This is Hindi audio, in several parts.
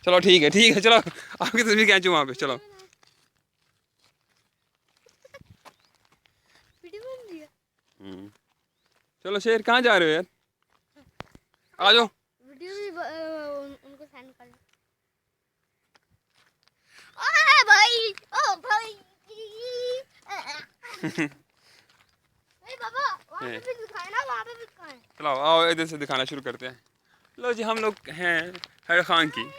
चलो ठीक है चलो आपकी तस्वीर खींचो वहाँ पे चलो। चलो शेर कहाँ जा रहे हो यार, आ जाओ। वीडियो भी उनको सेंड कर। ओ भाई ओ भाई बाबा वहाँ पे भी दिखाए ना, वहाँ पे भी दिखाए। चलो आओ इधर से दिखाना शुरू करते हैं। लो जी हम लोग हैं खानकी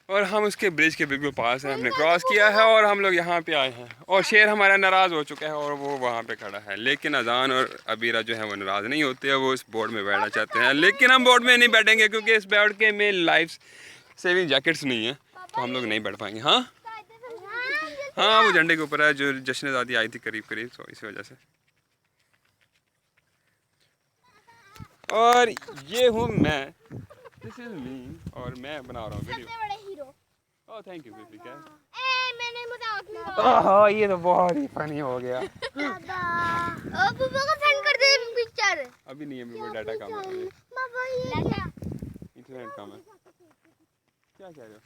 और हम उसके ब्रिज के बिल्कुल पास हैं, हमने क्रॉस किया है और हम लोग यहाँ पे आए हैं। और शेर हमारा नाराज़ हो चुका है और वो वहाँ पे खड़ा है, लेकिन अजान और अबीरा जो है वो नाराज़ नहीं होते हैं, वो इस बोर्ड में बैठना चाहते हैं। लेकिन हम बोर्ड में नहीं बैठेंगे क्योंकि इस बोर्ड के में लाइफ सेविंग जैकेट्स नहीं है, तो हम लोग नहीं बैठ पाएंगे। हाँ हाँ वो झंडे के ऊपर है जो जश्न आज़ादी आई थी करीब करीब, तो इसी वजह से। और ये हूँ मैं, दिस इज मी, और मैं बना रहा हूँ video. Oh thank you baby. क्या मैंने मजाक नहीं हाँ ये तो बहुत ही फनी हो गया। पापा को सेंड कर दे पिक्चर। अभी नहीं है मेरे को डाटा कम है, इंटरनेट कम है। क्या कह रहे हो?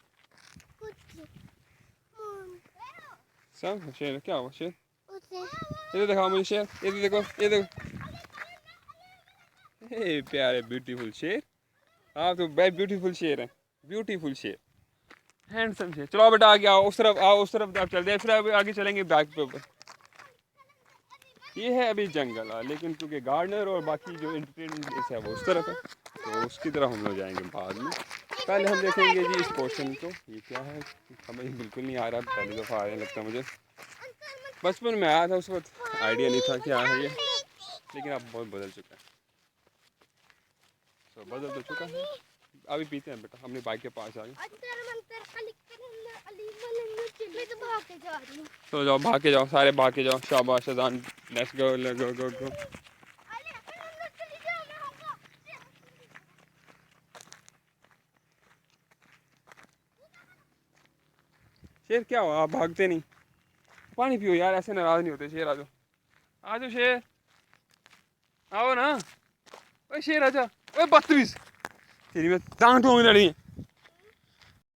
सब शेर क्या हुआ शेर? इधर दिखाओ मुझे शेर, इधर देखो ये देखो। हे प्यारे ब्यूटीफुल शेर, आप तो बहुत ब्यूटीफुल शेर हैं, ब्यूटीफुल शेर, हैंडसम शेर। चलो बेटा आगे आओ, उस तरफ आप चलते हैं, फिर अभी आगे चलेंगे बैक पे ऊपर। ये है अभी जंगल, लेकिन क्योंकि गार्डनर और बाकी जो एंटरटेनमेंट है वो उस तरफ है, तो उसकी तरफ हम लोग जाएंगे बाद में। पहले हम देखेंगे जी इस पोर्शन को, ये क्या है समझ बिल्कुल नहीं आ रहा, पहली दफ़ा आने लगता मुझे। बचपन में आया था उस वक्त आइडिया नहीं था क्या है ये, लेकिन अब बहुत बदल चुका है। तो बदल तो चुका है। अभी पीते हैं बेटा, अपनी बाइक के पास आ गए। तो जाओ भाग के जाओ, सारे भाग के जाओ, शाबाश अज़ान, लेट्स गो गो गो गो। शेर क्या हुआ, आप भागते नहीं? पानी पियो यार, ऐसे नाराज नहीं होते। शेर आ जाओ, आ जाओ शेर, आओ ना। ओए शेर आजा, ओए बदतमीज, तेरी मैं टांग लड़ी है।